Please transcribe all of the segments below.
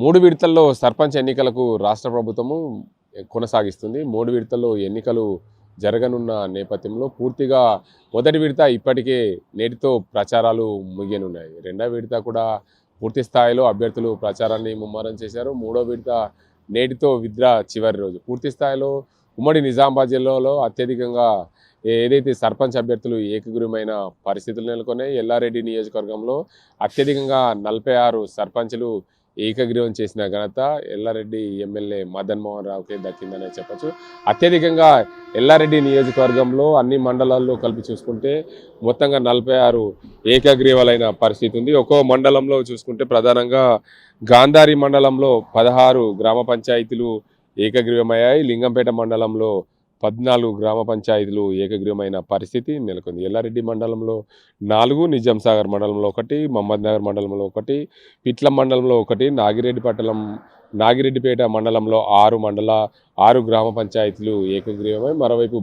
మూడు విడతల్లో సర్పంచ్ ఎన్నికలకు రాష్ట్ర ప్రభుత్వము కొనసాగిస్తుంది. మూడు విడతల్లో ఎన్నికలు జరగనున్న నేపథ్యంలో పూర్తిగా మొదటి విడత ఇప్పటికే నేటితో ప్రచారాలు ముగియనున్నాయి. రెండవ విడత కూడా పూర్తి స్థాయిలో అభ్యర్థులు ప్రచారాన్ని ముమ్మరం చేశారు. మూడో విడత నేటితో విద్రా చివరి రోజు. పూర్తి స్థాయిలో ఉమ్మడి నిజామాబాద్ జిల్లాలో అత్యధికంగా ఏదైతే సర్పంచ్ అభ్యర్థులు ఏకగ్రీవమైన పరిస్థితులు నెలకొన్నాయి. ఎల్లారెడ్డి నియోజకవర్గంలో అత్యధికంగా 46 సర్పంచులు ఏకగ్రీవం చేసిన ఘనత ఎల్లారెడ్డి ఎమ్మెల్యే మదన్ మోహన్ రావుకే దక్కిందనే చెప్పచ్చు. అత్యధికంగా ఎల్లారెడ్డి నియోజకవర్గంలో అన్ని మండలాల్లో కలిపి చూసుకుంటే మొత్తంగా 46 ఏకగ్రీవాలైన పరిస్థితి ఉంది. ఒక్కో మండలంలో చూసుకుంటే ప్రధానంగా గాంధారి మండలంలో 16 గ్రామ పంచాయతీలు ఏకగ్రీవమయ్యాయి. లింగంపేట మండలంలో 14 గ్రామ పంచాయతీలు ఏకగ్రీవమైన పరిస్థితి నెలకొంది. ఎల్లారెడ్డి మండలంలో 4, నిజాం సాగర్ మండలంలో 1, మహమ్మద్ నగర్ మండలంలో 1, పిట్ల మండలంలో 1, నాగిరెడ్డిపేట మండలంలో 6 గ్రామ పంచాయతీలు ఏకగ్రీవమై, మరోవైపు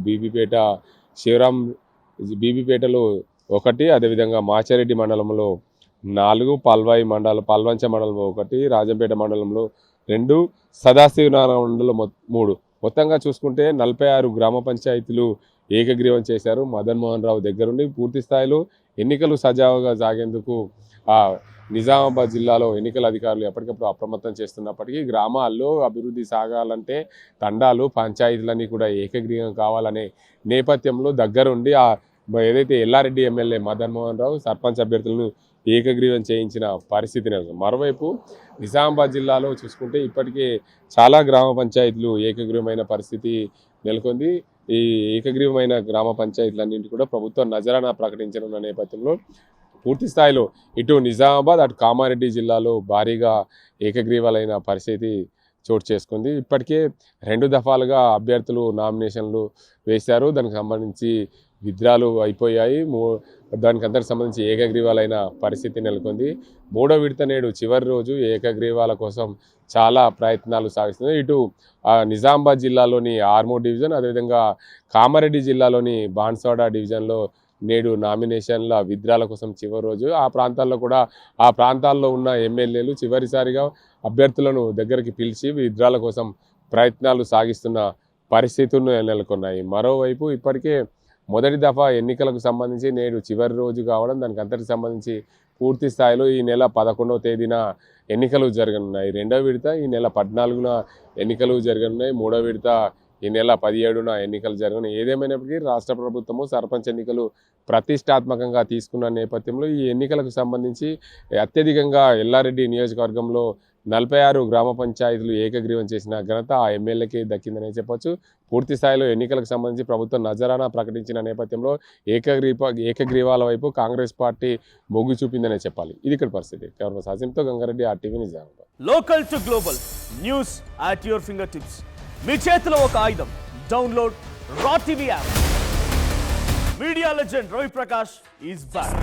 బీబీపేటలో 1, అదేవిధంగా మాచారెడ్డి మండలంలో 4, పాల్వంచ మండలంలో 1, రాజంపేట మండలంలో 2, సదాశివనారాయణ మండలంలో 3. మొత్తంగా చూసుకుంటే 46 గ్రామ పంచాయతీలు ఏకగ్రీవం చేశారు. మదన్ మోహన్ రావు దగ్గరుండి పూర్తి స్థాయిలో ఎన్నికలు సజావుగా సాగేందుకు నిజామాబాద్ జిల్లాలో ఎన్నికల అధికారులు ఎప్పటికప్పుడు అప్రమత్తం చేస్తున్నప్పటికీ గ్రామాల్లో అభివృద్ధి సాగాలంటే తండాలు పంచాయతీలన్నీ కూడా ఏకగ్రీవం కావాలనే నేపథ్యంలో దగ్గరుండి ఏదైతే ఎల్లారెడ్డి ఎమ్మెల్యే మదన్ మోహన్ రావు సర్పంచ్ అభ్యర్థులను ఏకగ్రీవం చేయించిన పరిస్థితి నెలకొంది. మరోవైపు నిజామాబాద్ జిల్లాలో చూసుకుంటే ఇప్పటికే చాలా గ్రామ పంచాయతీలు ఏకగ్రీవమైన పరిస్థితి నెలకొంది. ఈ ఏకగ్రీవమైన గ్రామ పంచాయతీలన్నింటి కూడా ప్రభుత్వం నజరానా ప్రకటించనున్న నేపథ్యంలో పూర్తి స్థాయిలో ఇటు నిజామాబాద్ అటు కామారెడ్డి జిల్లాలో భారీగా ఏకగ్రీవాలైన పరిస్థితి చోటు చేసుకుంది. ఇప్పటికే 2 దఫాలుగా అభ్యర్థులు నామినేషన్లు వేశారు. దానికి సంబంధించి విత్డ్రాలు అయిపోయాయి. దానికి అందరికి సంబంధించి ఏకగ్రీవాలైన పరిస్థితి నెలకొంది. మూడో విడత నేడు చివరి రోజు ఏకగ్రీవాల కోసం చాలా ప్రయత్నాలు సాగిస్తుంది. ఇటు నిజామాబాద్ జిల్లాలోని ఆర్మూర్ డివిజన్, అదేవిధంగా కామారెడ్డి జిల్లాలోని బాన్స్వాడ డివిజన్లో నేడు నామినేషన్ల విత్డ్రాల కోసం చివరి రోజు. ఆ ప్రాంతాల్లో ఉన్న ఎమ్మెల్యేలు చివరిసారిగా అభ్యర్థులను దగ్గరికి పిలిచి విత్డ్రాల కోసం ప్రయత్నాలు సాగిస్తున్న పరిస్థితులు నెలకొన్నాయి. మరోవైపు ఇప్పటికే మొదటి దఫా ఎన్నికలకు సంబంధించి నేడు చివరి రోజు కావడం, దానికి అంతటికి సంబంధించి పూర్తి స్థాయిలో ఈ నెల 11వ తేదీన ఎన్నికలు జరగనున్నాయి. రెండవ విడత ఈ నెల 14న ఎన్నికలు జరగనున్నాయి. మూడో విడత ఈ నెల 17న ఎన్నికలు జరగనున్నాయి. ఏదేమైనప్పటికీ రాష్ట్ర ప్రభుత్వము సర్పంచ్ ఎన్నికలు ప్రతిష్టాత్మకంగా తీసుకున్న నేపథ్యంలో ఈ ఎన్నికలకు సంబంధించి అత్యధికంగా ఎల్లారెడ్డి నియోజకవర్గంలో 46 గ్రామ పంచాయతీలు ఏకగ్రీవం చేసిన ఘనత ఆ ఎమ్మెల్యేకి దక్కిందనే చెప్పొచ్చు. పూర్తి స్థాయిలో ఎన్నికలకు సంబంధించి ప్రభుత్వం నజరానా ప్రకటించిన నేపథ్యంలో ఏకగ్రీవాల వైపు కాంగ్రెస్ పార్టీ మొగ్గు చూపిందనే చెప్పాలి. ఇది ఇక్కడ పరిస్థితి. కెమెరా సాజింతో Gangareddy, RTV Nizamabad. Local to global news at your finger tips. మీ చేతిలో ఒక ఆయుధం. Download R TV app. Media legend Ravi Prakash is back.